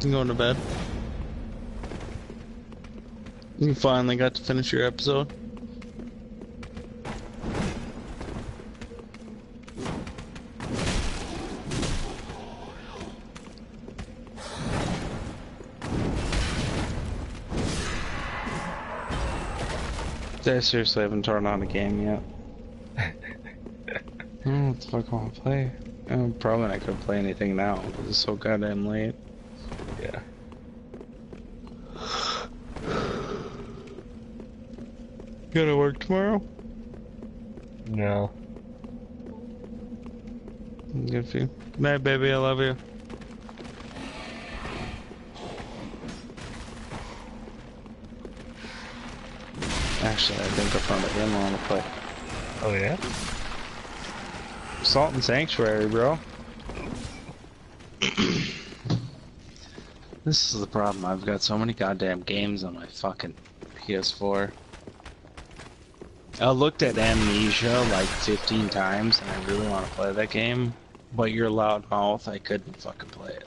You going to bed? You finally got to finish your episode? I seriously haven't turned on a game yet. I don't know what the fuck I want to play. I'm probably not gonna play anything now because it's so goddamn late. Yeah. Gotta work tomorrow? No. Good for you. Good night, baby. I love you. Actually, I think I found a game I want to play. Oh yeah? Salt and Sanctuary, bro. This is the problem. I've got so many goddamn games on my fucking PS4. I looked at Amnesia like 15 times, and I really want to play that game. But your loud mouth, I couldn't fucking play it.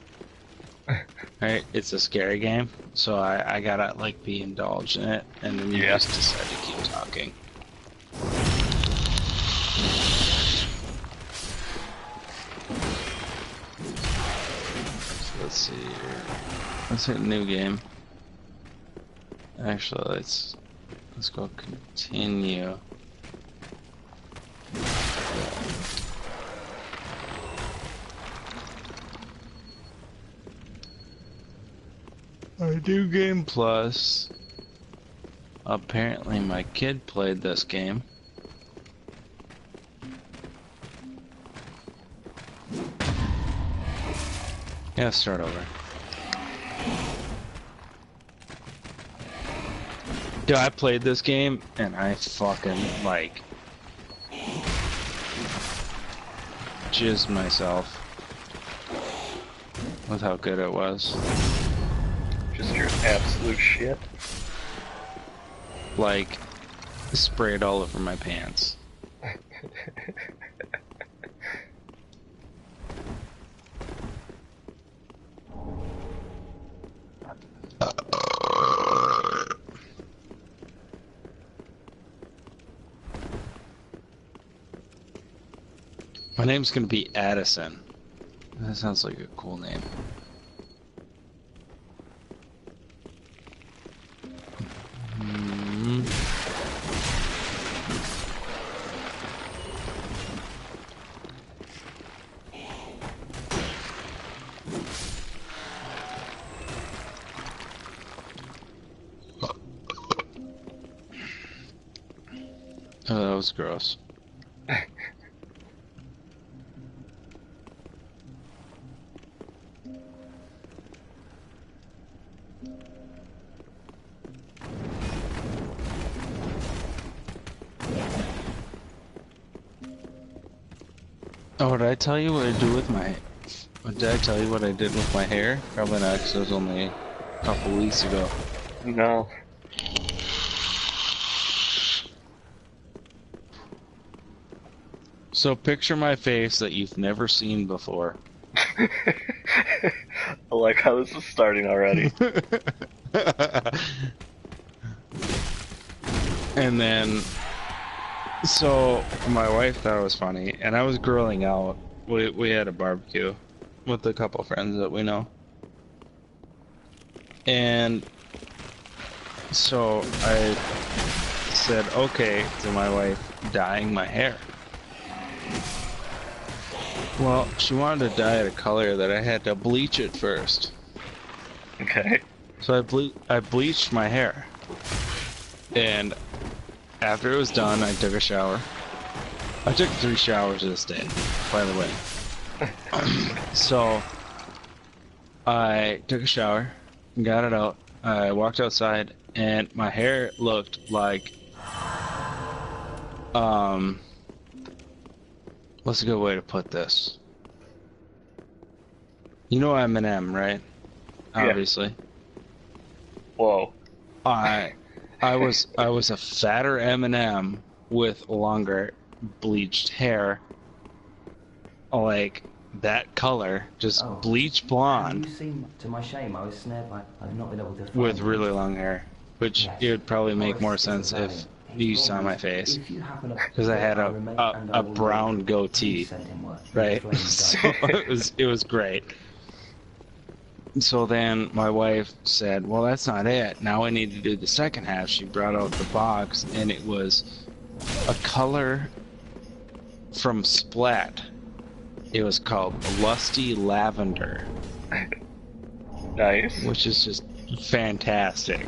Right? It's a scary game, so I gotta like be indulged in it, and then you just decide to keep talking. So let's see here. Let's hit a new game. Actually, let's go continue. I do Game Plus. Apparently my kid played this game. Yeah, start over. Dude, I played this game and I fucking like jizzed myself with how good it was. Just your absolute shit. Like, sprayed all over my pants. My name's gonna be Addison. That sounds like a cool name. Oh, that was gross. Oh, did I tell you what I do with my... Did I tell you what I did with my hair? Probably not, because it was only a couple weeks ago. No. So picture my face that you've never seen before. I like how this is starting already. And then... So, my wife thought it was funny, and I was grilling out. We had a barbecue with a couple friends that we know. And so I said, okay, to my wife, dyeing my hair. Well, she wanted to dye it a color that I had to bleach it first. Okay. So I bleached my hair. And after it was done, I took a shower. I took 3 showers this day, by the way. So, I took a shower, got it out, I walked outside, and my hair looked like, what's a good way to put this? You know Eminem, right? Yeah. Obviously. Whoa. I was a fatter Eminem with longer bleached hair. Like, that color, just Oh. bleach Have blonde you seen, to my shame, I was snared by. I've not been able to find with him. really long hair, which Yes. it would probably make Forrest more is sense a if valiant. He's you saw my glorious. face, If you happen to, because I had I'll remain, and I a will brown live. goatee, Please send him word. right? Flaming So Dove. it was great. So then my wife said, well, that's not it. Now I need to do the second half. She brought out the box, and it was a color from Splat. It was called Lusty Lavender, Nice. which is just fantastic.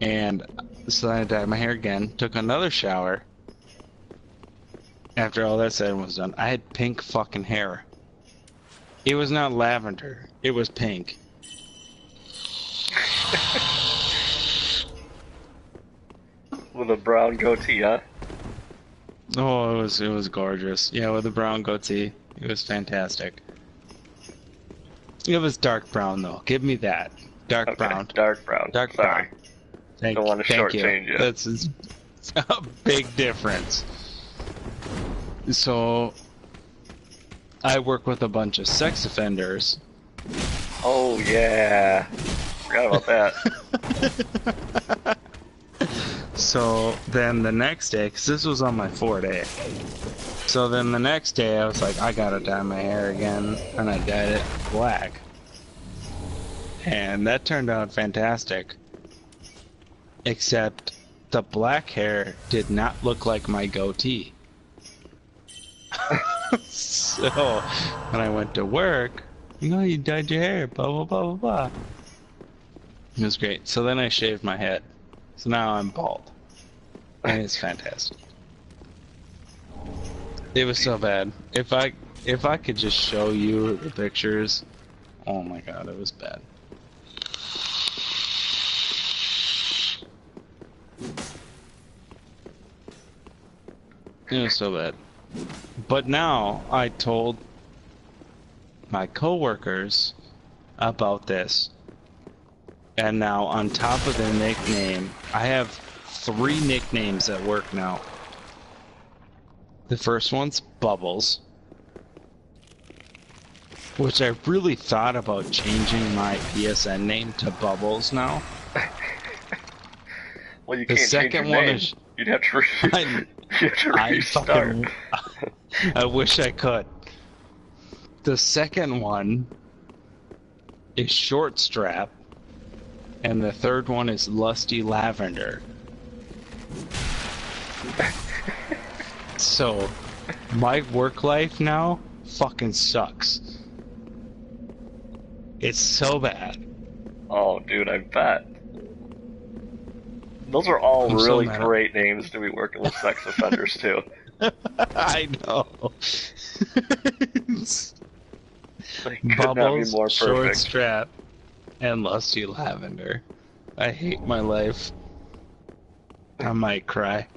And so then I dyed my hair again, took another shower. After all that said and was done, I had pink fucking hair. It was not lavender, it was pink. With a brown goatee, huh? Oh, it was gorgeous. Yeah, with a brown goatee. It was fantastic. It was dark brown though. Give me that. Dark Okay, brown. dark brown. Dark Sorry. brown. Thank, Don't want to thank shortchange you. That's a big difference. So, I work with a bunch of sex offenders. Oh yeah. Forgot about that. So then the next day, because this was on my 4th day. So then the next day I was like, I gotta dye my hair again, and I dyed it black. And that turned out fantastic. Except the black hair did not look like my goatee. So when I went to work, you dyed your hair, blah blah blah blah blah. It was great. So then I shaved my head. So now I'm bald. And it's fantastic. It was so bad. If I could just show you the pictures, oh my god, it was bad. It was so bad. But now I told my coworkers about this. And now on top of their nickname, I have 3 nicknames at work now. The first one's Bubbles, which I really thought about changing my PSN name to Bubbles now. Well, you The can't change your second one name. is You'd have to, you'd have to I restart. I wish I could. The second one is Short Strap, and the third one is Lusty Lavender. So, my work life now fucking sucks. It's so bad. Oh, dude, I bet. Those are all I'm so really mad. great names to be working with sex offenders too. I know. They could not be Bubbles, more Short perfect. Strap, and Lusty Lavender. I hate my life. I might cry.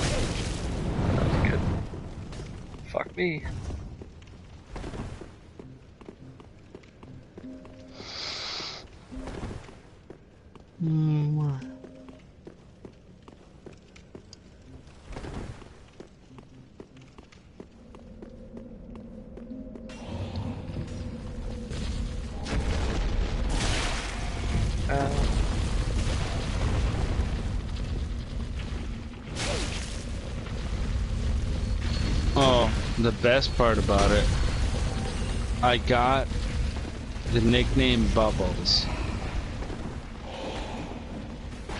That's good. Fuck me. Oh, the best part about it, I got the nickname Bubbles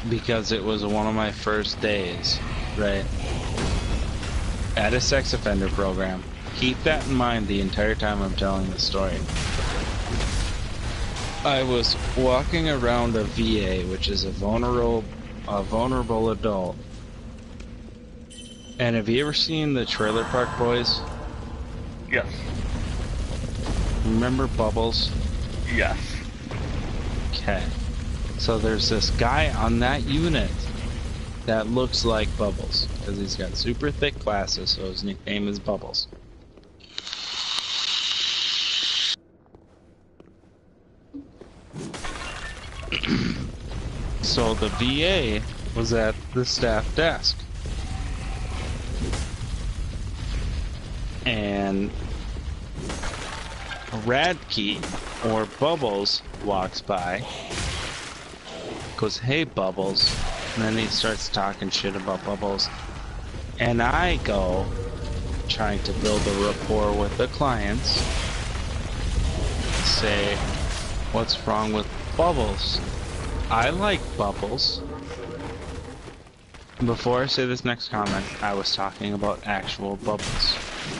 because it was one of my first days, right, at a sex offender program. Keep that in mind the entire time I'm telling the story. I was walking around a VA, which is a vulnerable adult. And have you ever seen the Trailer Park Boys? Yes. Remember Bubbles? Yes. Okay. So there's this guy on that unit that looks like Bubbles because he's got super thick glasses, so his nickname is Bubbles. So the VA was at the staff desk. And Radkey, or Bubbles, walks by, goes, "Hey, Bubbles," and then he starts talking shit about Bubbles. And I go, trying to build a rapport with the clients, say, "What's wrong with Bubbles? I like Bubbles." Before I say this next comment, I was talking about actual Bubbles.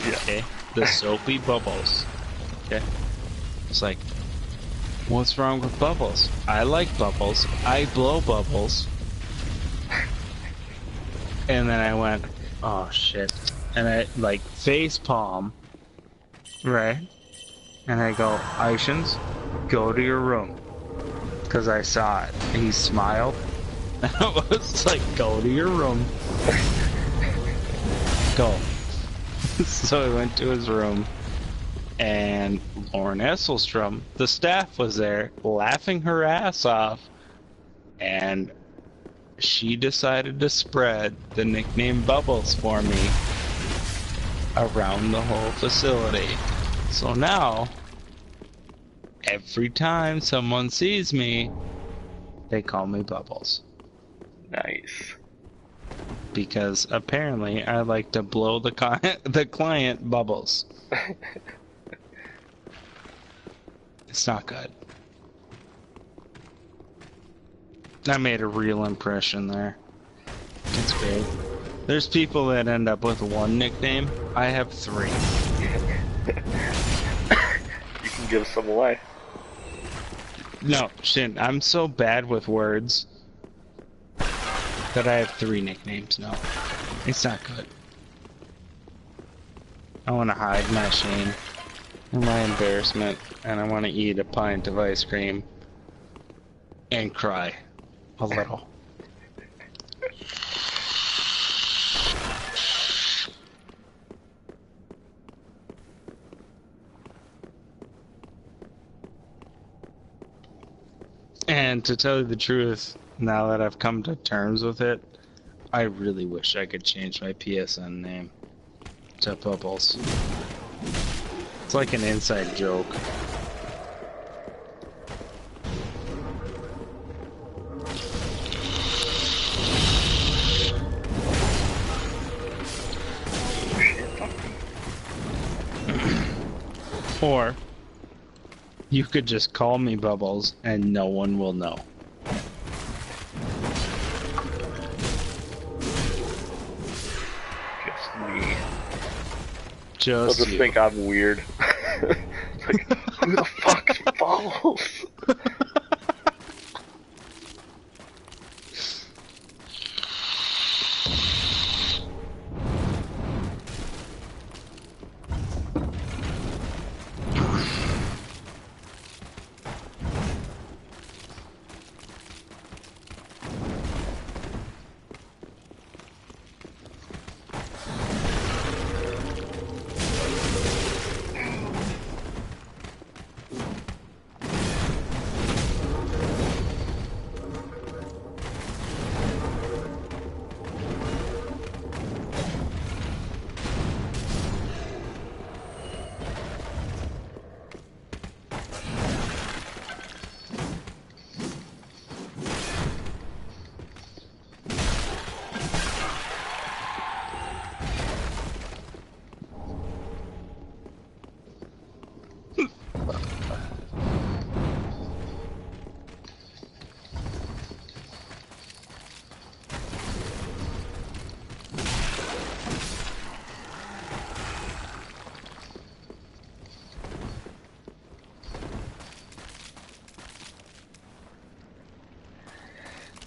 Yeah. Okay? The soapy Bubbles. Okay? It's like, "What's wrong with Bubbles? I like Bubbles. I blow Bubbles." And then I went, "Oh shit." And I, like, face palm. Right? And I go, "Ishans, go to your room." Because I saw it. And he smiled. And I was like, "Go to your room. Go." So I went to his room. And Lauren Esselstrom, the staff, was there laughing her ass off. And she decided to spread the nickname Bubbles for me around the whole facility. So now, every time someone sees me, they call me Bubbles. Nice. Because apparently I like to blow the client bubbles. It's not good. I made a real impression there. It's great. There's people that end up with one nickname. I have 3. You can give some away. No, shit. I'm so bad with words that I have 3 nicknames now. It's not good. I want to hide my shame and my embarrassment, and I want to eat a pint of ice cream and cry a little. And to tell you the truth, now that I've come to terms with it, I really wish I could change my PSN name to Bubbles. It's like an inside joke. Or you could just call me Bubbles and no one will know. Just me. Just They'll just you. think I'm weird. It's like, who the fuck's Bubbles?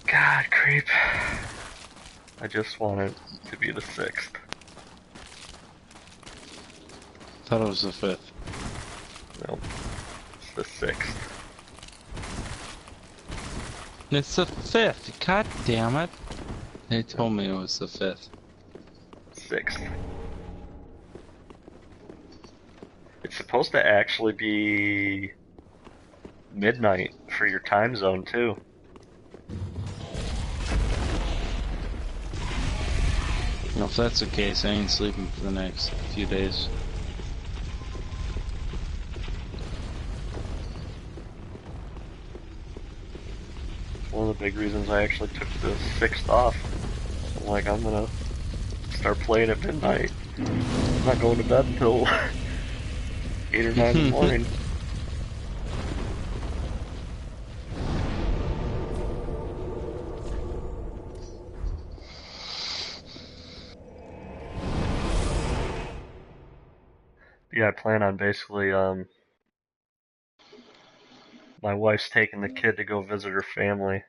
God, creep. I just want it to be the 6th. Thought it was the 5th. Nope. It's the 6th. It's the 5th. God damn it. They told me it was the 5th. 6th. It's supposed to actually be midnight for your time zone too. Well, if that's the case, I ain't sleeping for the next few days. One of the big reasons I actually took the 6th off. I'm like, I'm gonna start playing at midnight. I'm not going to bed until 8 or 9 in the morning. Yeah, I plan on basically, my wife's taking the kid to go visit her family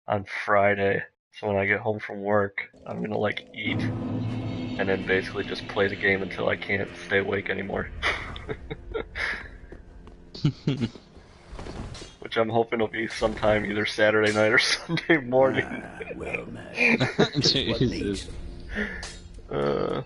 on Friday. So when I get home from work, I'm gonna like eat and then basically just play the game until I can't stay awake anymore. Which I'm hoping will be sometime either Saturday night or Sunday morning. Well, man. Jesus. Uh,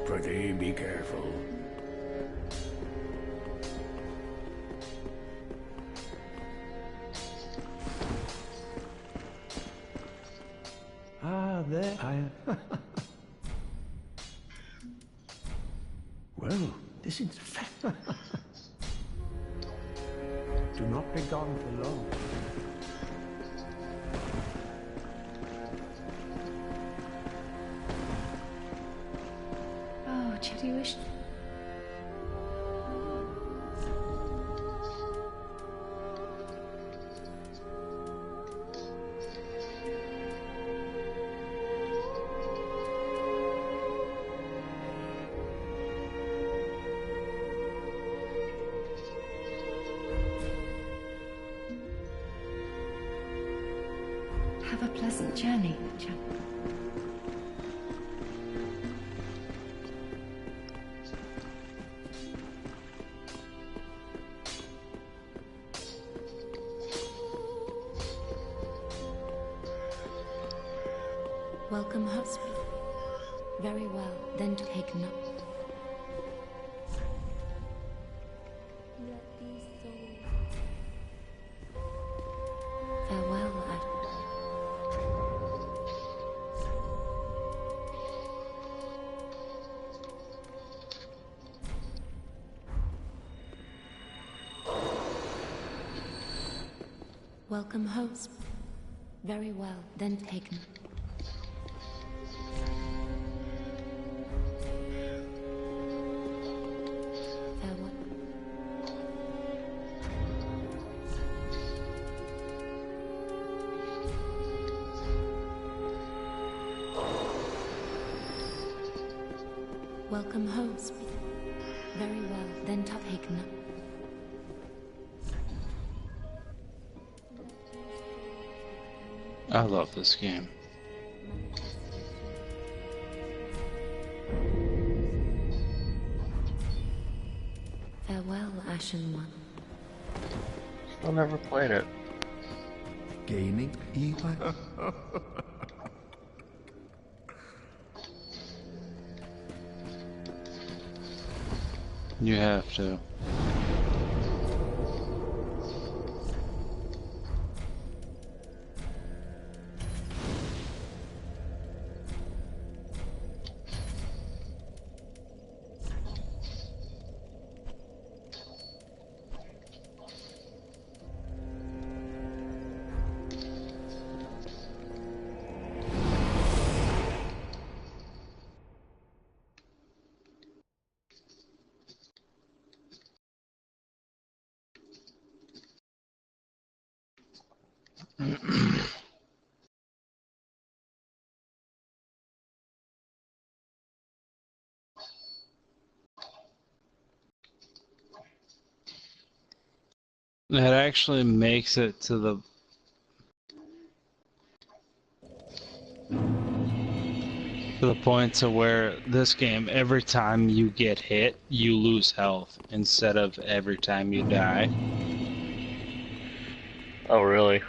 Pretty, be careful. Ah, there I... Well, this is... Do not be gone for long. Oh, do you wish... Have a pleasant journey, chap. Welcome, husband. Very well, then take note. Farewell, Adam. Welcome, host. Very well, then take note. Farewell. Welcome, host. Very well, then take note. I love this game. Farewell, Ashen One. still never played it. Gaming, Eli? You have to. That actually makes it to the To the point to where this game, every time you get hit, you lose health instead of every time you die. Oh, really?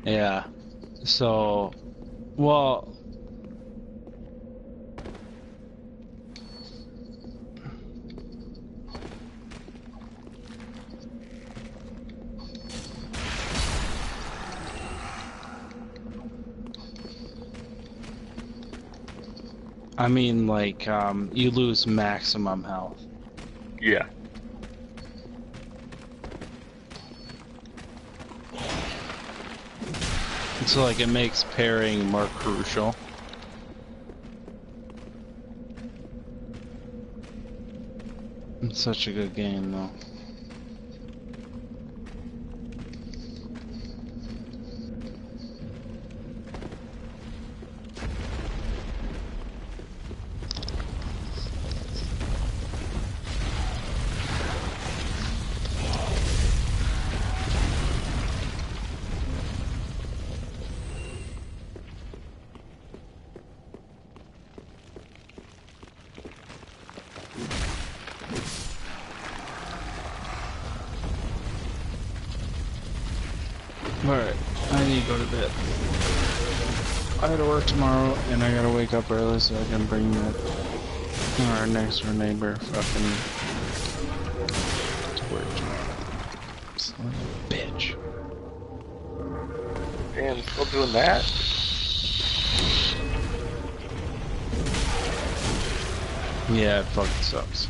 Yeah. So, well, I mean, like, you lose maximum health. Yeah. So, like, it makes parrying more crucial. It's such a good game, though. Alright, I need to go to bed. I gotta work tomorrow, and I gotta wake up early so I can bring our next door neighbor fucking to work tomorrow. Son of a bitch. Damn, still doing that? Yeah, it fucking sucks.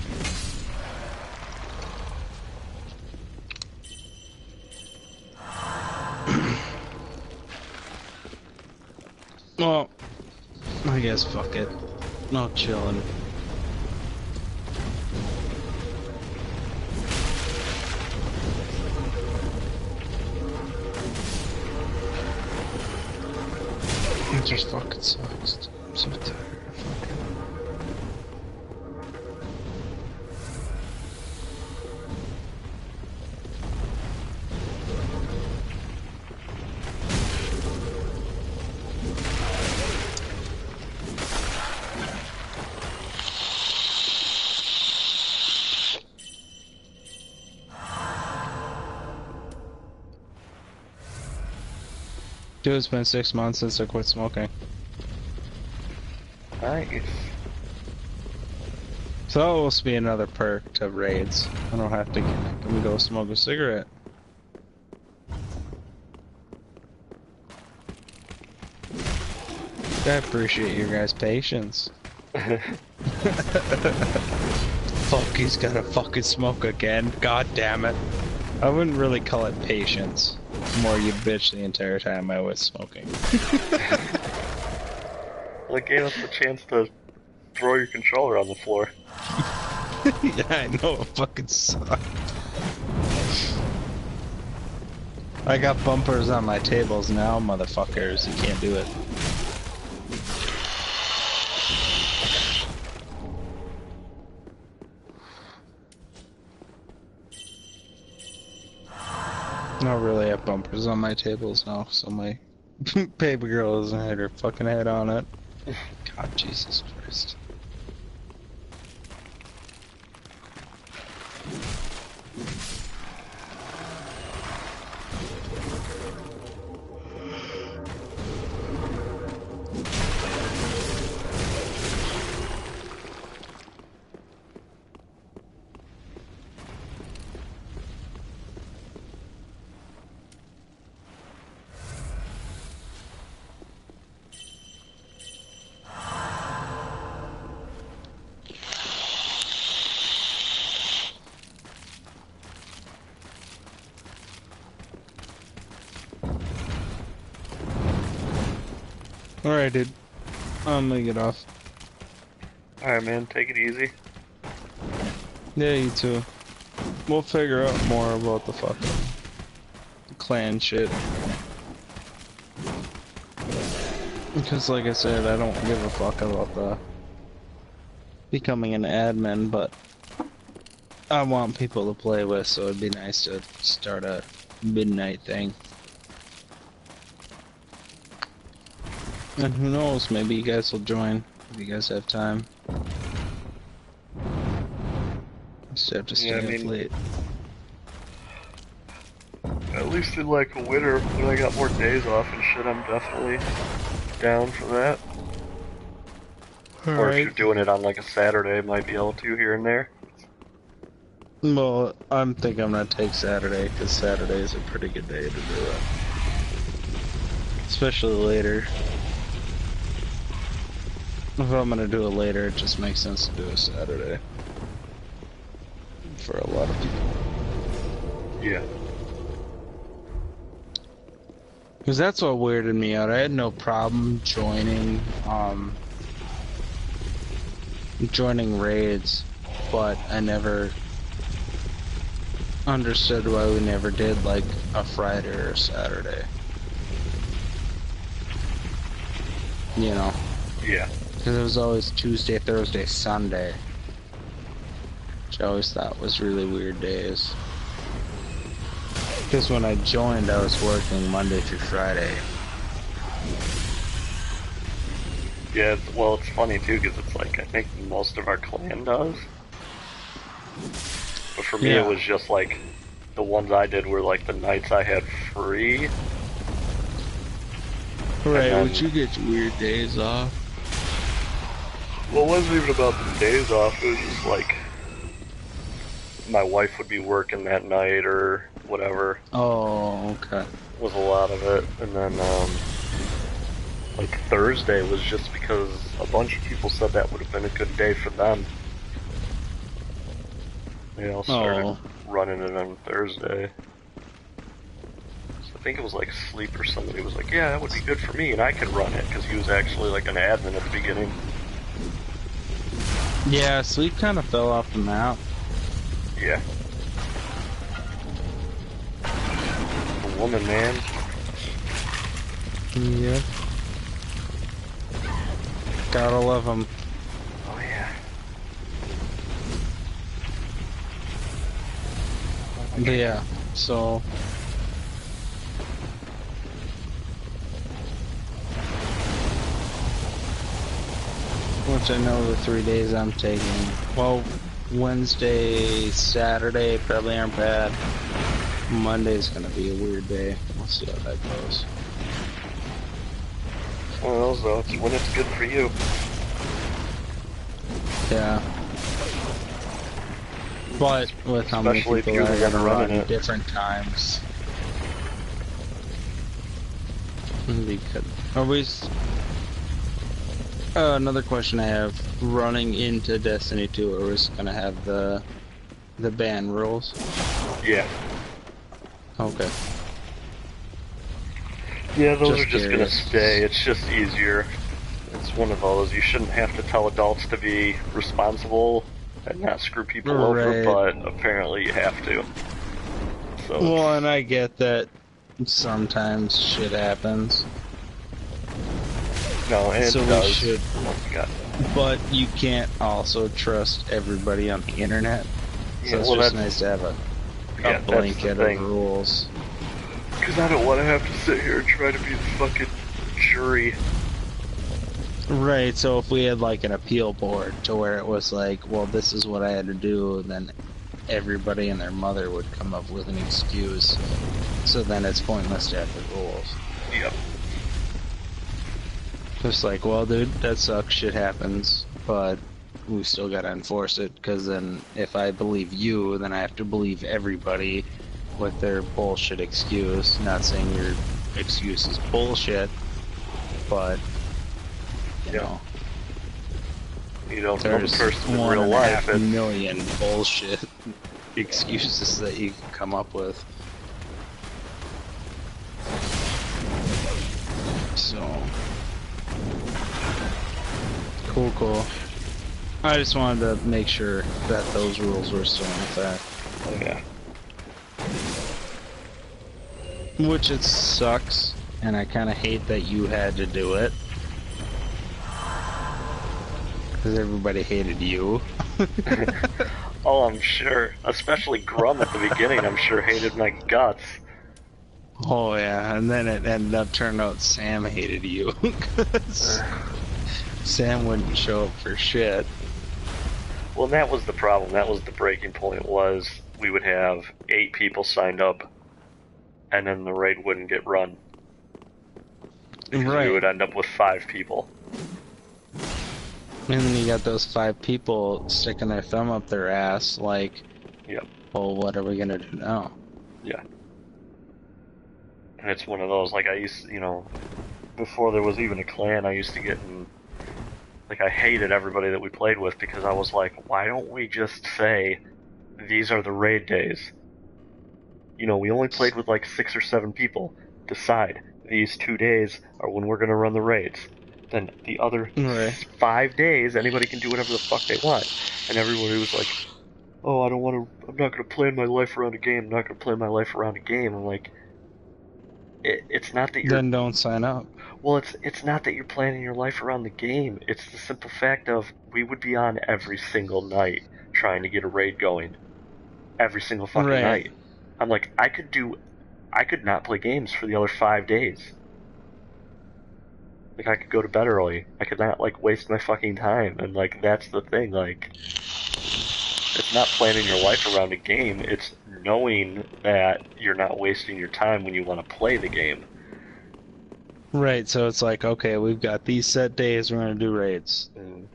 Well, I guess fuck it. No chilling. It just fucking sucks. I'm so tired of fucking. Dude, it's been 6 months since I quit smoking. Nice. So this will be another perk to raids. I don't have to go smoke a cigarette. I appreciate your guys' patience. Fuck, he's gonna fucking smoke again. God damn it. I wouldn't really call it patience. More you bitch the entire time I was smoking. Well, it gave us the chance to throw your controller on the floor. Yeah, I know, it fucking sucked. I got bumpers on my tables now, motherfuckers. You can't do it. Not really have bumpers on my tables now, so my baby girl doesn't hit her fucking head on it. God, Jesus Christ. Alright, dude. I'm gonna get off. Alright, man, take it easy. Yeah, you too. We'll figure out more about the fucking clan shit. Because like I said, I don't give a fuck about the becoming an admin, but I want people to play with, so it'd be nice to start a midnight thing. And who knows, maybe you guys will join if you guys have time. Just have to stay Yeah, I up mean- late. At least in like a winter when I got more days off and shit, I'm definitely down for that. Or if you're doing it on like a Saturday, might be able to here and there. Well, I'm thinking I'm gonna take Saturday because Saturday is a pretty good day to do it, especially later. If I'm gonna do it later, it just makes sense to do a Saturday for a lot of people. Yeah. Because that's what weirded me out. I had no problem joining raids, but I never understood why we never did like a Friday or a Saturday. You know, Yeah. because it was always Tuesday, Thursday, Sunday, which I always thought was really weird days. Because when I joined, I was working Monday through Friday. Yeah, well, it's funny too, because it's like, I think most of our clan does. But for me, Yeah. it was just like, the ones I did were like the nights I had free. Right, then- would you get weird days off? Well, it wasn't even about the days off, it was just like, my wife would be working that night or whatever, Oh, okay. was a lot of it. And then, like Thursday was just because a bunch of people said that would have been a good day for them. They all started Oh. running it on Thursday. So I think it was like Sleep or somebody was like, yeah, that would be good for me, and I could run it, because he was actually like an admin at the beginning. Yeah, Sleep kind of fell off the map. Yeah. A woman, man. Yep. Gotta love them. Oh yeah. But yeah, so... Which I know the 3 days I'm taking. Well, Wednesday, Saturday probably aren't bad. Monday's gonna be a weird day. We'll see how that goes. It's one of those though, it's when it's good for you. Yeah. But with how many Especially if people you're the I gotta one run running at it. different times. Because are we? Another question I have: running into Destiny 2, are we just gonna have the ban rules? Yeah. Okay. Yeah, those Just are just curious. gonna stay. It's just easier. It's one of those. You shouldn't have to tell adults to be responsible and not screw people over, Right. but apparently you have to. So Well, and I get that sometimes shit happens, no, and so it we does. should. Oh my god. But you can't also trust everybody on the internet. Yeah, So it's well, just that's- nice to have a Yeah, that's the blanket of thing. rules. Because I don't want to have to sit here and try to be the fucking jury. Right, so if we had like an appeal board to where it was like, well, this is what I had to do, then everybody and their mother would come up with an excuse. So then it's pointless to have the rules. Yep. Just like, well, dude, that sucks, shit happens, but we still gotta enforce it, because then if I believe you, then I have to believe everybody with their bullshit excuse. Not saying your excuse is bullshit, but, you Yeah. know. You don't know the There's person in 1.5 real life. It's, million bullshit excuses that you can come up with. So cool. I just wanted to make sure that those rules were still in effect. oh yeah. Which it sucks, and I kind of hate that you had to do it. Because everybody hated you. Oh, I'm sure. Especially Grum at the beginning, I'm sure hated my guts. Oh yeah, and then it ended up turning out Sam hated you. 'Cause Sam wouldn't show up for shit. Well, that was the problem. That was the breaking point. Was we would have 8 people signed up, and then the raid wouldn't get run. Because we would Right. end up with 5 people. And then you got those 5 people sticking their thumb up their ass like, Yep. well, what are we gonna do now? Yeah. And it's one of those, like, I used, before there was even a clan, I used to get in, like, I hated everybody that we played with because I was like, why don't we just say, these are the raid days? We only played with like 6 or 7 people. Decide, these 2 days are when we're gonna run the raids. Then the other Right. 5 days, anybody can do whatever the fuck they want. And everybody was like, oh, I'm not gonna plan my life around a game, I'm not gonna plan my life around a game. I'm like, it's not that you're Then don't sign up. well, it's not that you're planning your life around the game. It's the simple fact of we would be on every single night trying to get a raid going. Every single fucking Right. night. I'm like, I could not play games for the other 5 days. Like, I could go to bed early. I could not, like, waste my fucking time. And, like, that's the thing, like, it's not planning your life around a game. It's knowing that you're not wasting your time when you want to play the game. Right, so it's like, okay, we've got these set days, we're gonna do raids. And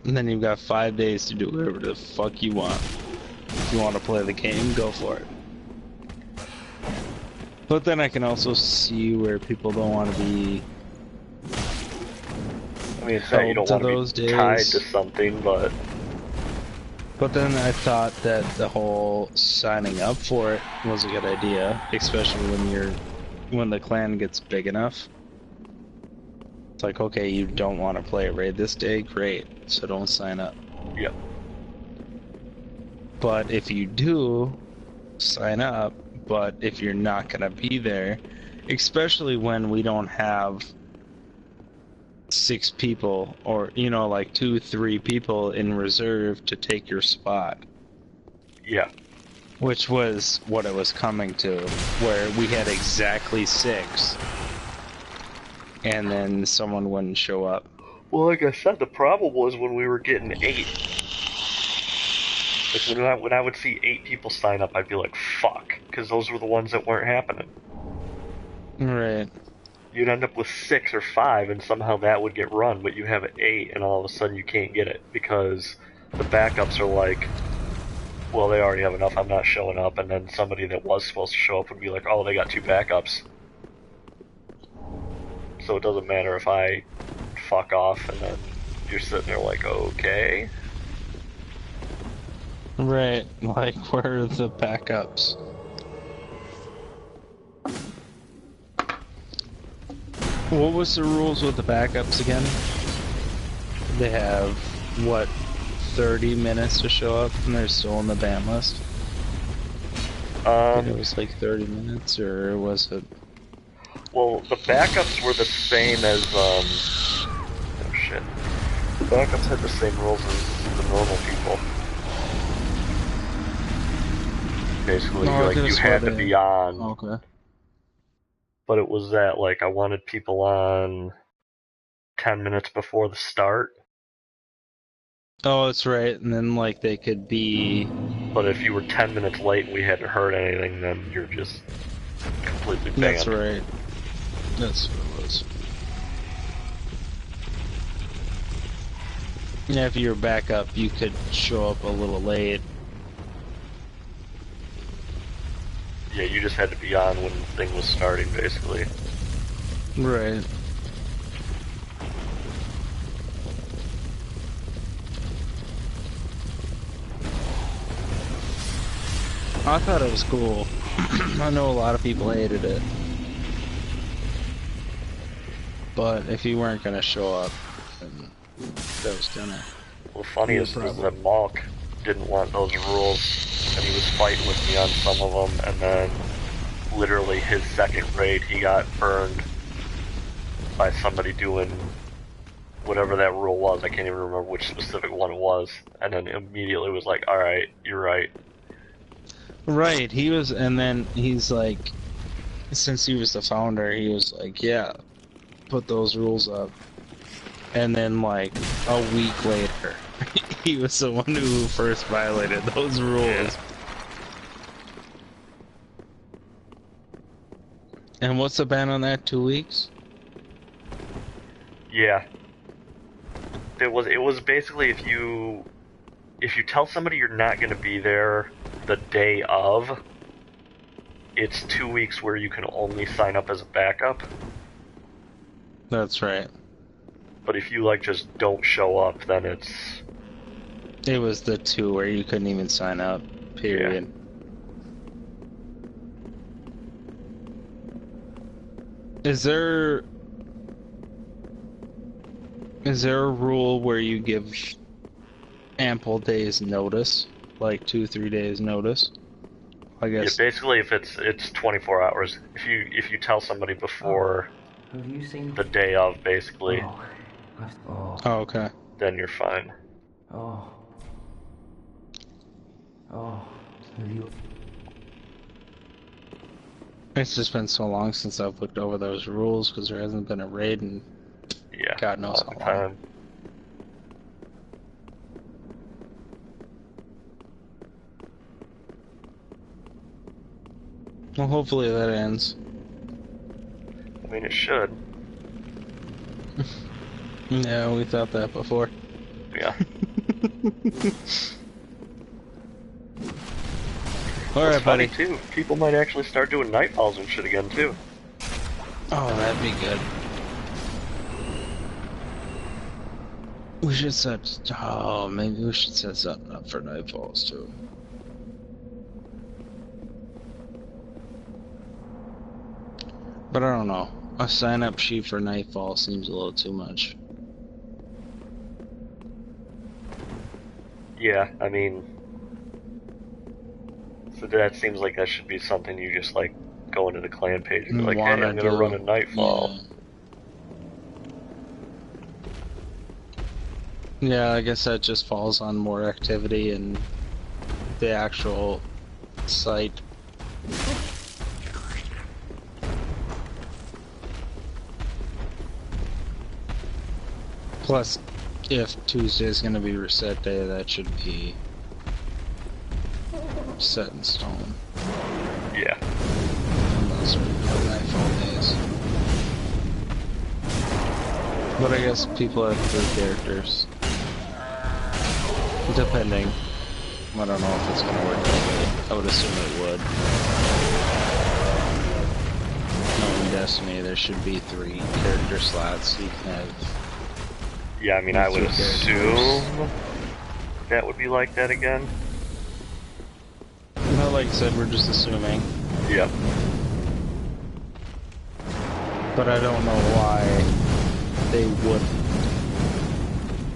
And then you've got 5 days to do whatever the fuck you want. If you want to play the game, go for it. But then I can also see where people don't want to be. I mean, it's not you don't held to want those to be tied days. to something, but But then I thought that the whole signing up for it was a good idea, especially when the clan gets big enough. It's like, okay, you don't want to play a raid this day, great, so don't sign up. yep. But if you do, sign up, but if you're not gonna be there, especially when we don't have 6 people or, like 2, 3 people in reserve to take your spot. Yeah. Which was what it was coming to, where we had exactly 6, and then someone wouldn't show up. Well, like I said, the problem was when we were getting 8. Like, when I would see 8 people sign up, I'd be like, fuck, because those were the ones that weren't happening. Right. You'd end up with 6 or 5, and somehow that would get run, but you have 8, and all of a sudden you can't get it, because the backups are like, well, they already have enough, I'm not showing up, and then somebody that was supposed to show up would be like, oh, they got 2 backups. So it doesn't matter if I fuck off, and then you're sitting there like, okay. Right. Like, where are the backups? What was the rules with the backups again? They have, what, 30 minutes to show up and they're still on the ban list? I think it was like 30 minutes, or was it? Well, the backups were the same as, oh shit. The backups had the same rules as the normal people. Basically, No, like, you that's had what to they- be on, Okay. but it was that, like, I wanted people on 10 minutes before the start, Oh, that's right. And then, like, they could be. but if you were 10 minutes late and we hadn't heard anything, then you're just completely banned. That's right. That's what it was. Yeah, if you were back up, you could show up a little late. Yeah, you just had to be on when the thing was starting, basically. Right. I thought it was cool. I know a lot of people hated it. But if you weren't gonna show up, then that was gonna. Well, the funniest is that Malk didn't want those rules, and he was fighting with me on some of them, and then literally his second raid, he got burned by somebody doing whatever that rule was. I can't even remember which specific one it was, and then immediately was like, alright, you're right. Right, he was, and then he's like, since he was the founder, he was like, yeah, put those rules up. And then like a week later, he was the one who first violated those rules. Yeah. And what's the ban on that? 2 weeks? Yeah. It was basically if you tell somebody you're not going to be there the day of, it's 2 weeks where you can only sign up as a backup. That's right. But if you like just don't show up, then it's It was the 2 where you couldn't even sign up. Period. Is there a rule where you give ample days notice, like 2-3 days notice? I guess. yeah, basically if it's 24 hours. If you tell somebody before Have you seen? the day of, basically, Oh, oh, Oh, okay. then you're fine. oh, oh. Have you? It's just been so long since I've looked over those rules because there hasn't been a raid in Yeah. God knows all the how long. time. Well, hopefully that ends. I mean, it should. Yeah, we thought that before. Yeah. Alright, It's funny buddy. too. People might actually start doing nightfalls and shit again too. Oh, that'd be good. We should set. Oh, maybe we should set something up for Nightfalls too. But I don't know. A sign-up sheet for Nightfall seems a little too much. Yeah, I mean, so that seems like that should be something you just like go into the clan page and be like, hey, Wanna I'm gonna do- run a nightfall. Yeah, I guess that just falls on more activity and the actual site. Plus, if Tuesday is going to be reset day, that should be set in stone. Yeah. Unless we have Nightfall days. But I guess people have 3 characters. Depending. I don't know if it's going to work that way. I would assume it would. Knowing Destiny, there should be 3 character slots. So you can have. Yeah, I mean, I would Three characters. assume that would be like that again. No, like I said, we're just assuming. Yeah. But I don't know why they wouldn't.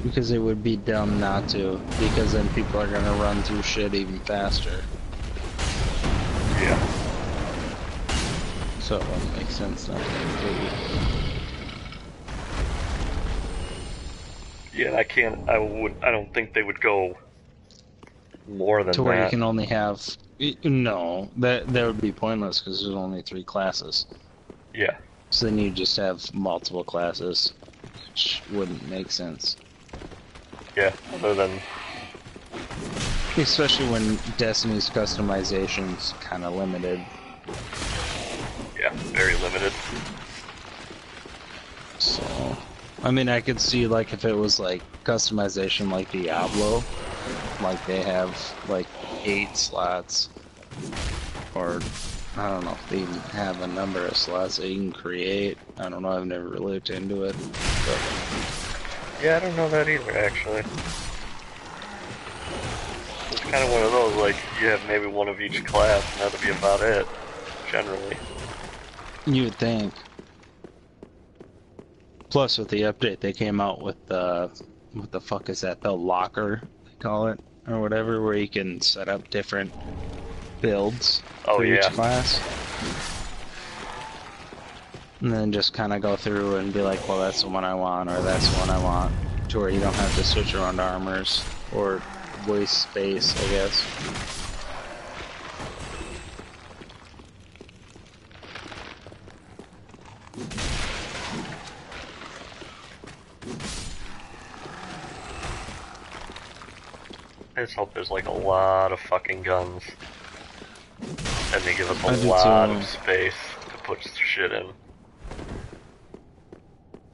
Because it would be dumb not to. Because then people are gonna run through shit even faster. Yeah. So it wouldn't make sense not to include. Yeah, I don't think they would go more than To where you that. can only have. No, that would be pointless because there's only 3 classes. Yeah. So then you just have multiple classes, which wouldn't make sense. Yeah, other than, Especially when Destiny's customization's kind of limited. yeah, very limited. So, I mean, I could see like if it was like customization like Diablo, like they have like 8 slots, or I don't know if they even have a number of slots that you can create. I don't know, I've never really looked into it. But Yeah, I don't know that either, actually. It's kind of one of those, like, you have maybe one of each class, and that'll be about it, generally. you would think. Plus, with the update, they came out with what the fuck is that? The locker, they call it, or whatever, where you can set up different builds Oh, for each yeah. class. And then just kind of go through and be like, well, that's the one I want, or that's the one I want, to where you don't have to switch around armors or waste space, I guess. I just hope there's like a lot of fucking guns. And they give us I a do lot too. of space to put shit in.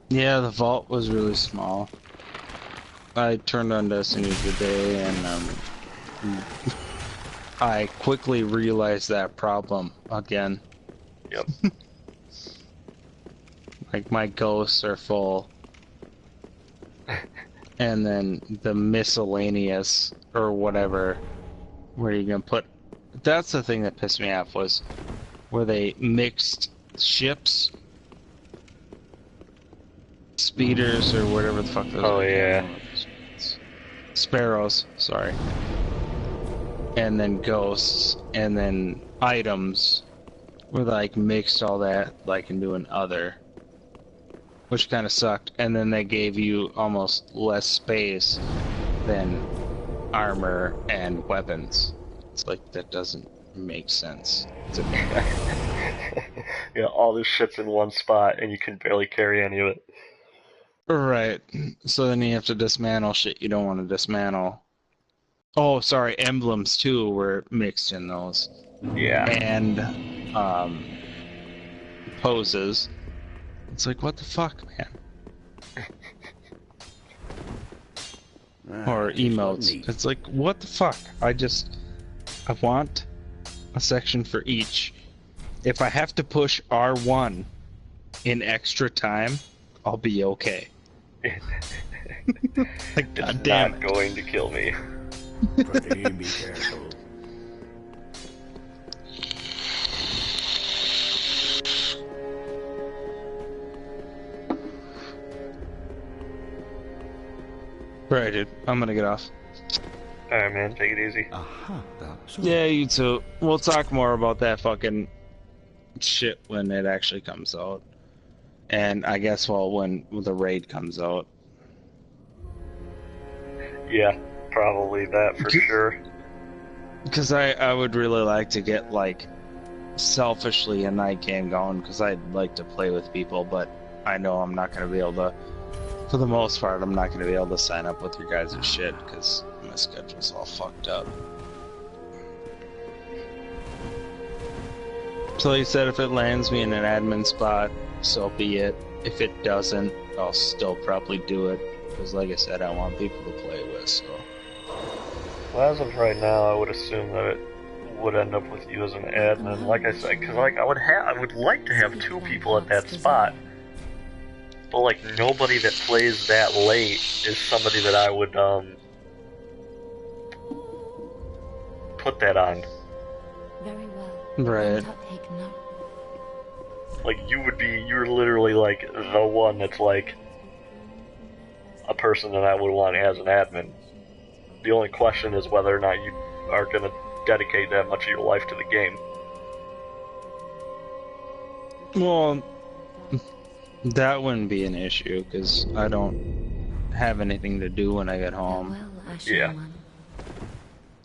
Yeah, the vault was really small. I turned on Destiny today and I quickly realized that problem again. Yep. Like my ghosts are full. And then the miscellaneous or whatever, where you can put. That's the thing that pissed me off was where they mixed ships, speeders, or whatever the fuck those Oh, are. yeah. Sparrows, sorry. And then ghosts, and then items, where they like mixed all that like into an other. Which kind of sucked, and then they gave you almost less space than armor and weapons. It's like, that doesn't make sense to me. Yeah, all this shit's in one spot and you can barely carry any of it. Right, so then you have to dismantle shit you don't want to dismantle. Oh, sorry, emblems too were mixed in those. Yeah. And, poses. It's like, what the fuck, man? Or emotes. It's like, what the fuck? I want a section for each. If I have to push R1 in extra time, I'll be okay. Like, god damn Not it. going to kill me. Pretty be careful. Right, dude. I'm gonna get off. Alright, man, take it easy. Aha, that's Yeah, you too. We'll talk more about that fucking shit when it actually comes out. And I guess, well, when the raid comes out. Yeah, probably that for sure. Because I would really like to get, like, selfishly a night game going, because I'd like to play with people, but I know I'm not going to be able to, for the most part, I'm not going to be able to sign up with your guys' shit, because my schedule's all fucked up. So like I said, if it lands me in an admin spot, so be it. If it doesn't, I'll still probably do it, because like I said, I want people to play with, so. Well, as of right now, I would assume that it would end up with you as an admin. Like I said, because like I would like to have 2 people at that spot. But like nobody that plays that late is somebody that I would put that on. Very well. Right. Take note. Like you're literally like the one that's like a person that I would want as an admin. The only question is whether or not you are going to dedicate that much of your life to the game. Well, that wouldn't be an issue, because I don't have anything to do when I get home. Well, Ashen Yeah. One.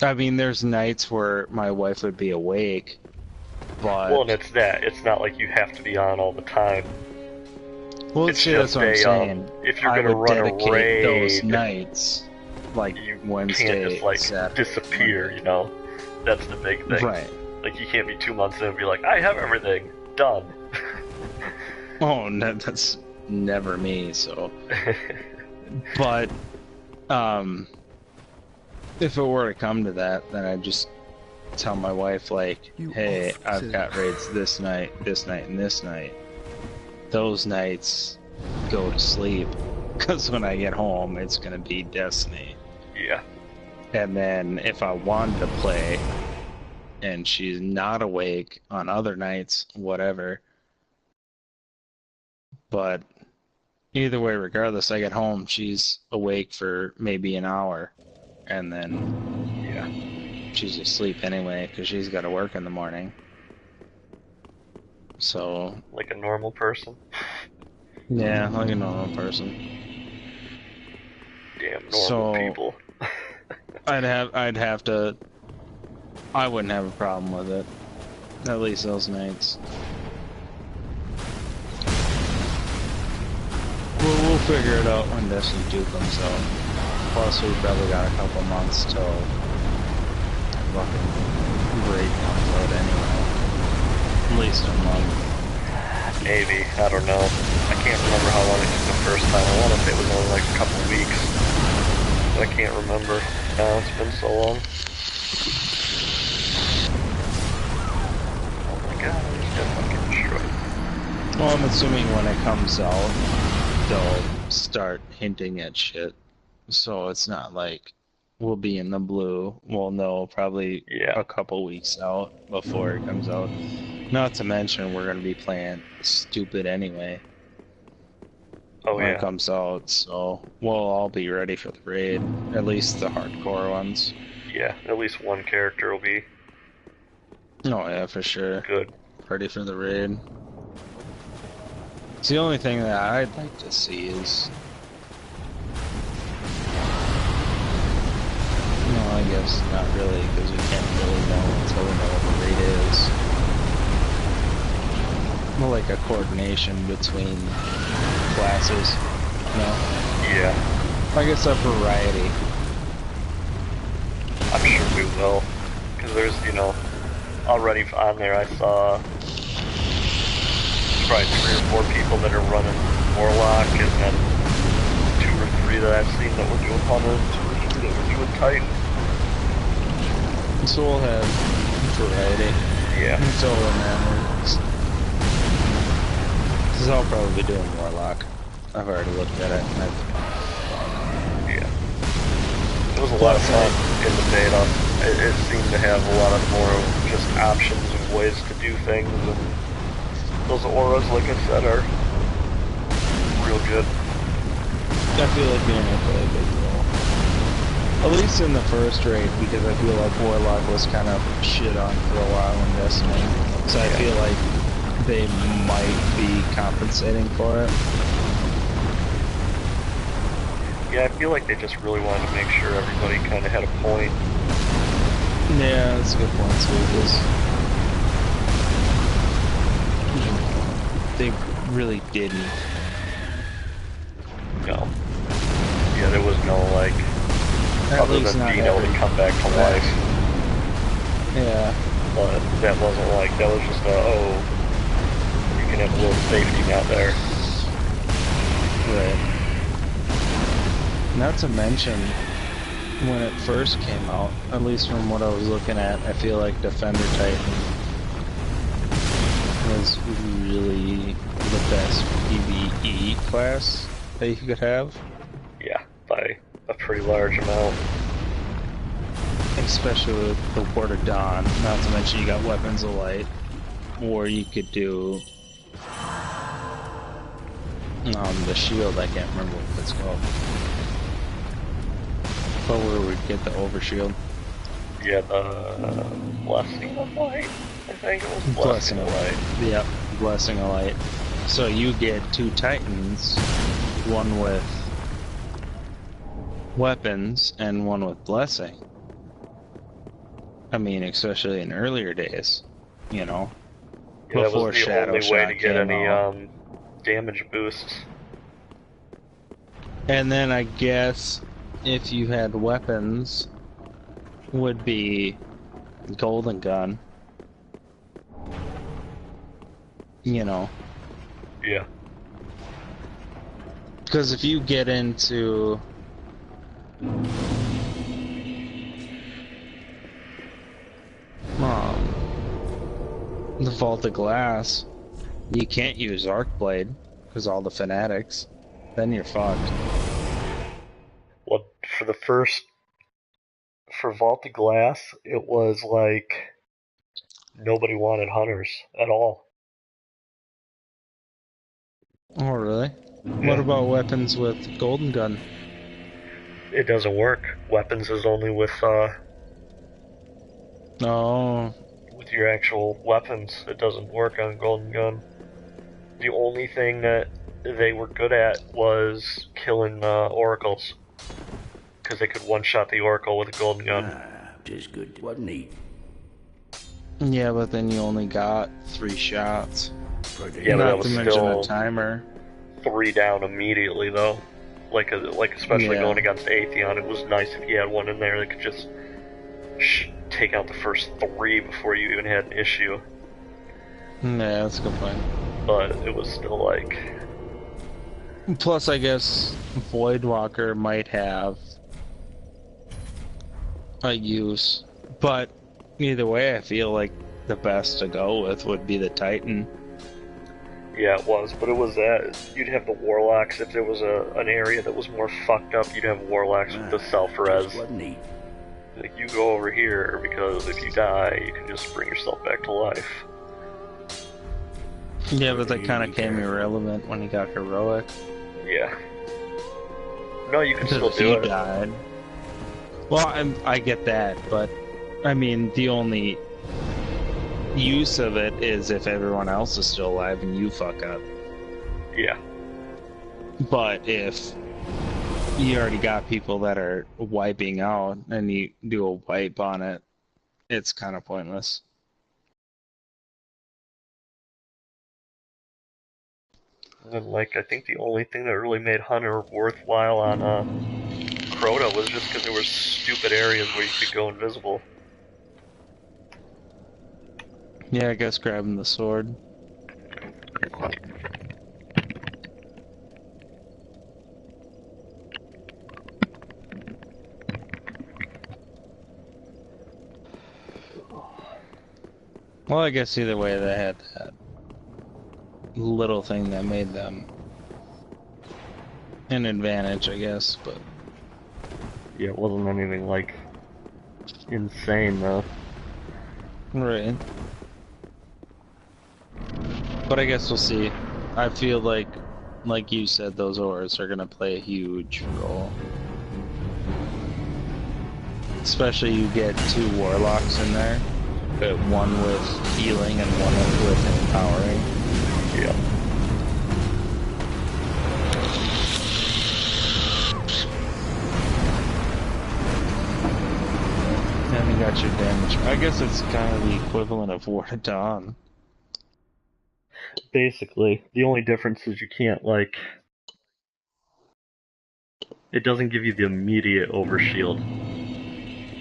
I mean, there's nights where my wife would be awake, but... Well, and it's that. It's not like you have to be on all the time. Well, It's see, that's just what I'm a, saying. if you're I gonna would run a dedicate raid, those nights, like you Wednesday, can't just like Saturday, disappear, Monday. you know? That's the big thing. Right. Like you can't be 2 months in and be like, I have everything done. Oh, no, that's never me, so... But, if it were to come to that, then I'd just tell my wife, like, You hey, off I've to- got raids this night, and this night. Those nights, go to sleep. Because when I get home, it's gonna be Destiny. Yeah. And then if I wanted to play, and she's not awake on other nights, whatever. But either way, regardless, I get home, she's awake for maybe an hour. And then Yeah. she's asleep anyway, because she's got to work in the morning. So, Like a normal person. yeah, like a normal person. Damn normal So- people. I wouldn't have a problem with it. At least those nights. We'll figure it out when Destiny 2 comes out. plus we probably got a couple months till fucking raid comes out anyway. At least a month. Maybe, I don't know. I can't remember how long it took the first time. I want to say it was only like a couple weeks. But I can't remember. Now it's been so long. Oh my god, I just got fucking destroyed. Well, I'm assuming when it comes out, they'll start hinting at shit. So it's not like we'll be in the blue. We'll know probably Yeah. a couple weeks out before it comes out. Not to mention we're gonna be playing stupid anyway Oh when it yeah. comes out, so we'll all be ready for the raid. At least the hardcore ones. Yeah, at least one character will be Oh yeah, for sure. good. Ready for the raid. It's the only thing that I'd like to see is... No, I guess not really, because we can't really know until we know what the raid is. More like a coordination between classes, you know? Yeah, I guess a variety. I'm sure we will. Because there's, you know, already on there I saw probably 3 or 4 people that are running Warlock, and then 2 or 3 that I've seen that were doing Hunter, and 2 or 3 that were doing Titan. So we'll have variety. Yeah. That's all that matters. Because I'll probably be doing Warlock. I've already looked at it. And Yeah. It was a lot of fun in the beta. It seemed to have a lot of more just options of ways to do things, and those auras, like I said, are real good. I feel like being able to play a big role. At least in the first raid, because I feel like Warlock was kind of shit on for a while in Destiny. So I feel like they might be compensating for it. Yeah, I feel like they just really wanted to make sure everybody kind of had a point. Yeah, that's a good point too, because they really didn't. No. Yeah, there was no, like, At other least than not being able to every- come back to life. Yeah. But that wasn't like, that was just oh, you can have a little safety net there. Right. Not to mention, when it first came out, at least from what I was looking at, I feel like Defender Titan was really the best PvE class that you could have. Yeah, by a pretty large amount. Especially with the Word of Dawn. Not to mention you got Weapons of Light, or you could do the shield. I can't remember what it's called. But where we get the overshield. Yeah, the Blessing of Light? I think it was Blessing of Light. Yep, Blessing of Light. So you get 2 Titans, one with weapons and one with Blessing. I mean, especially in earlier days, you know, Yeah, that before was the Shadow only way Shot to get came any out. damage boosts. And then I guess if you had weapons, would be Golden Gun. You know, Yeah. because if you get into the Vault of Glass, you can't use Arc Blade because all the fanatics. Then you're fucked. Well, for Vault of Glass, it was like nobody wanted hunters at all. Oh, really? Yeah. What about weapons with Golden Gun? It doesn't work. Weapons is only with Oh, your actual weapons. It doesn't work on Golden Gun. The only thing that they were good at was killing oracles, because they could one-shot the oracle with a Golden Gun. Ah, just good, wasn't he? yeah, but then you only got 3 shots. Yeah, but Not that was to mention still a timer. 3 down immediately, though. Like especially Yeah. going against Atheon, it was nice if you had one in there that could just take out the first 3 before you even had an issue. Yeah, that's a good point. But it was still like, Plus, I guess Voidwalker might have a use, but either way, I feel like the best to go with would be the Titan. yeah, it was. But it was that you'd have the Warlocks if there was an area that was more fucked up. You'd have Warlocks with the self-res. Just what neat. Like, you go over here because if you die, you can just bring yourself back to life. Yeah, but that kind of came irrelevant when he got heroic. Yeah. No, you can Because still if do he it. died. Well, I get that, but I mean, the only use of it is if everyone else is still alive and you fuck up. Yeah. But if you already got people that are wiping out and you do a wipe on it, it's kind of pointless. And then, like, I think the only thing that really made Hunter worthwhile on Crota was just because there were stupid areas where you could go invisible. Yeah, I guess grabbing the sword. Well, I guess either way they had that little thing that made them an advantage, I guess, but Yeah, it wasn't anything, like, insane, though. right. But I guess we'll see. I feel like you said, those auras are gonna play a huge role. Especially you get 2 warlocks in there, but one with healing and one with empowering. Yeah. And you got your damage. I guess it's kind of the equivalent of War to Dawn. Basically, the only difference is you can't, like, it doesn't give you the immediate overshield.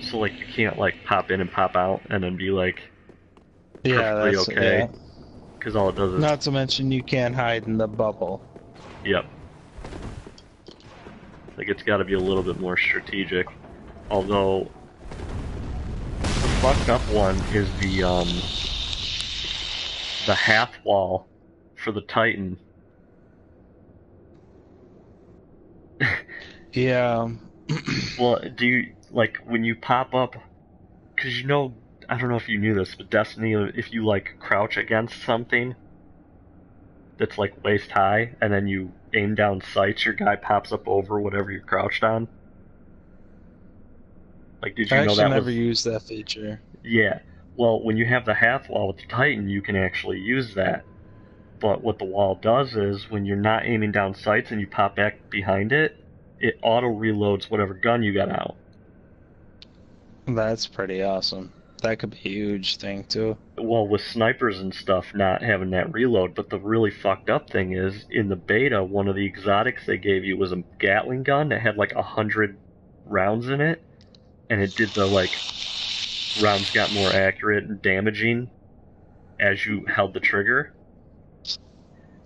So, like, you can't, like, pop in and pop out and then be, like, Yeah, perfectly that's okay. yeah. Because all it does is, Not to mention you can't hide in the bubble. yep. Like, it's got to be a little bit more strategic. Although, the fucked up one is the half wall for the Titan. Yeah. Well, do you, like, when you pop up, because you know, I don't know if you knew this, but Destiny, if you, like, crouch against something that's, like, waist high, and then you aim down sights, your guy pops up over whatever you're crouched on. Like, did you I know actually that never was... used that feature. Yeah. Well, when you have the half wall with the Titan, you can actually use that. But what the wall does is, when you're not aiming down sights and you pop back behind it, it auto-reloads whatever gun you got out. That's pretty awesome. That could be a huge thing too. Well, with snipers and stuff not having that reload, but the really fucked up thing is, in the beta, one of the exotics they gave you was a Gatling gun that had like 100 rounds in it, and it did the, like, rounds got more accurate and damaging as you held the trigger.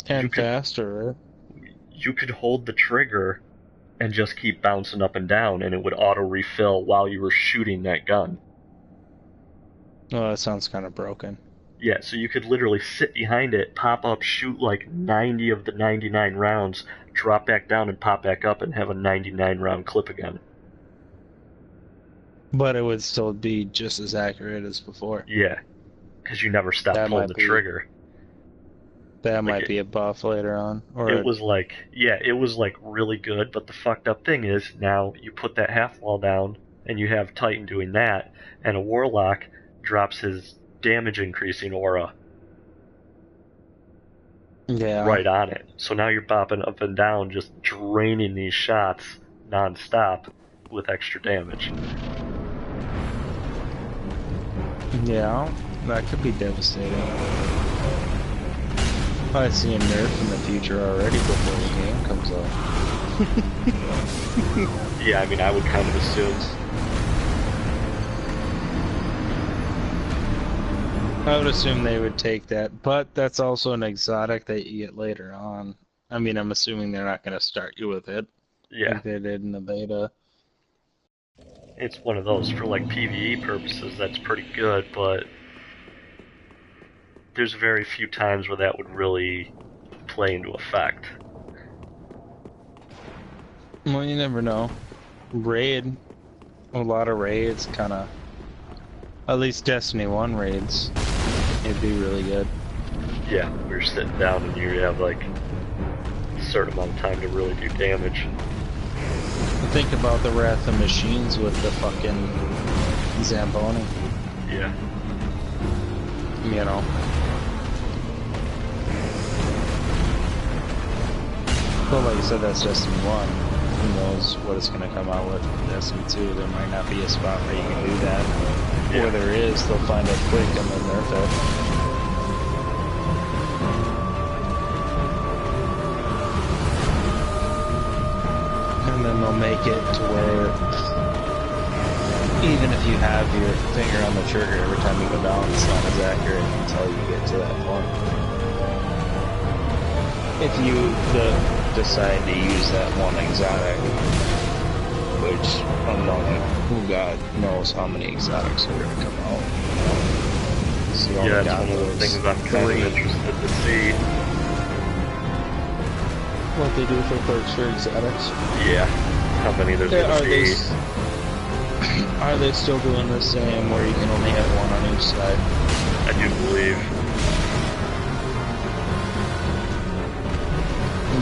And faster, right? You could hold the trigger and just keep bouncing up and down, and it would auto-refill while you were shooting that gun. Oh, that sounds kind of broken. Yeah, so you could literally sit behind it, pop up, shoot like 90 of the 99 rounds, drop back down and pop back up and have a 99 round clip again. But it would still be just as accurate as before. Yeah, because you never stopped That pulling might the be- trigger. That Like might be a buff later on. Or It was like, yeah, it was like really good, but the fucked up thing is, now you put that half wall down, and you have Titan doing that, and a Warlock drops his damage increasing aura yeah. right on it. So now you're bopping up and down, just draining these shots non-stop with extra damage. Yeah, that could be devastating. I see a nerf in the future already before the game comes out. Yeah, I mean, I would kind of assume. I would assume they would take that, but that's also an exotic that you get later on. I mean, I'm assuming they're not going to start you with it Yeah, like they did in the beta. it's one of those for like PvE purposes. That's pretty good, but there's very few times where that would really play into effect. Well, you never know. Raid, a lot of raids, kind of. At least Destiny 1 raids, it'd be really good. Yeah, we're sitting down and you have like a certain amount of time to really do damage. Think about the Wrath of Machines with the fucking Zamboni, Yeah. you know. But like I said, that's Destiny 1. Who knows what it's going to come out with in Destiny 2. There might not be a spot where you can do that. Yeah. Or there is, they'll find it quick and then nerf it. And then they'll make it to where even if you have your finger on the trigger every time you go down, it's not as accurate until you get to that point. If you decide to use that one exotic, which unknown, who God knows how many exotics are going to come out. So you only Yeah, got that's one of the those things I'm kind of three. interested to see. What they do for perks for exotics. Yeah, how many there's Yeah, going to be. Are they still doing the same where you can only have one on each side? I do believe.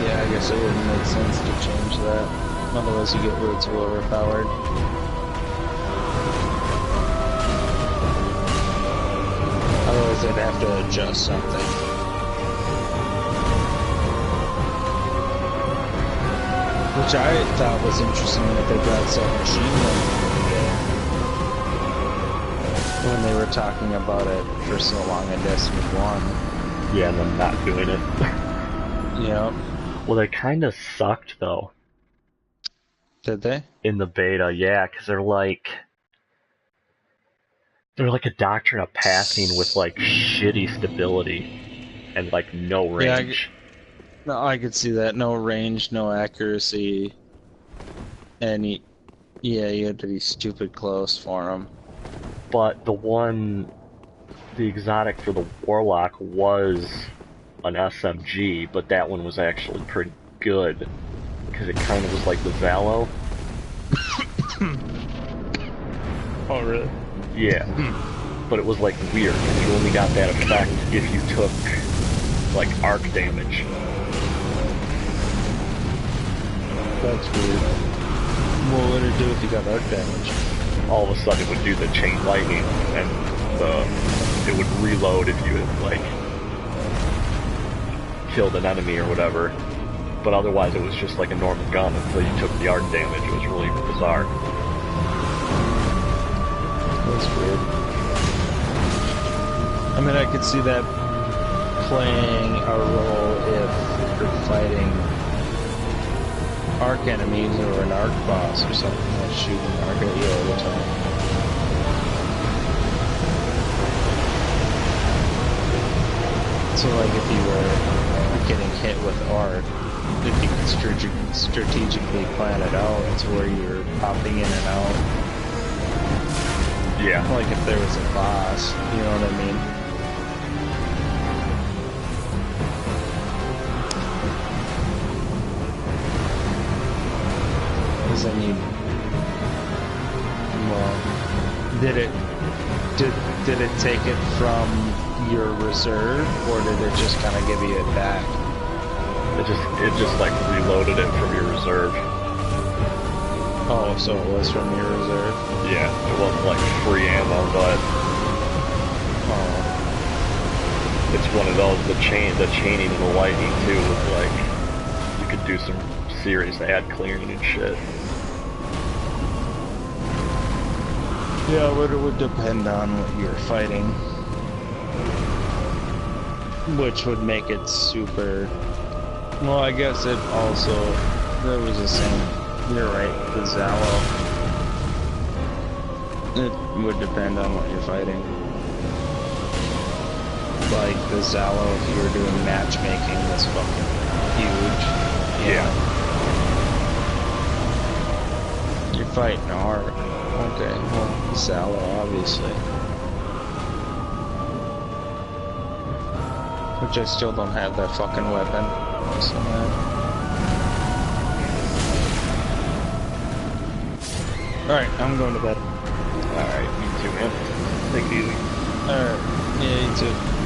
Yeah, I guess it wouldn't make sense to change that. Otherwise you get way too overpowered. Otherwise they'd have to adjust something. Which I thought was interesting that they brought Submachine Gun into the game. When they were talking about it for so long in Destiny 1. Yeah, and them not doing it. Yeah. Well, they kind of sucked, though, Did they? in the beta, yeah, because they're like a Doctrine of Passing with, like, shitty stability and, like, no range. No, I could see that. No range, no accuracy, and yeah, you had to be stupid close for them. But the exotic for the Warlock was an SMG, but that one was actually pretty good, because it kind of was like the Valo. Oh, really? Yeah. But it was, like, weird, because you only got that effect if you took, like, arc damage. That's weird. What would it do if you got arc damage? All of a sudden it would do the chain lightning, and it would reload if you had, like, killed an enemy or whatever. But otherwise it was just like a normal gun until you took the arc damage. It was really bizarre. That's weird. I mean, I could see that playing a role if you're fighting arc enemies or an arc boss or something that's shooting arc at you all the time. So like if you were getting hit with arc, if you could strategically plan it out to where you're popping in and out, Yeah. like if there was a boss, you know what I mean? Because then you, well, did it take it from your reserve, or did it just kind of give you it back? It just like reloaded it from your reserve. Oh, so it was from your reserve? Yeah. It wasn't like free ammo, but Oh, it's one of those, the chaining and the lightning too was like, you could do some serious ad clearing and shit. yeah, but it would depend on what you're fighting. Which would make it super... Well, I guess it also That was the same. You're right, the Zalo. It would depend on what you're fighting. Like the Zalo, if you were doing matchmaking, was fucking huge. Yeah. You're fighting hard. Okay, well, Zalo, obviously. Which I still don't have that fucking weapon. So mad. Alright, I'm going to bed. Alright, me too, man. Take it easy. Alright, yeah, you too.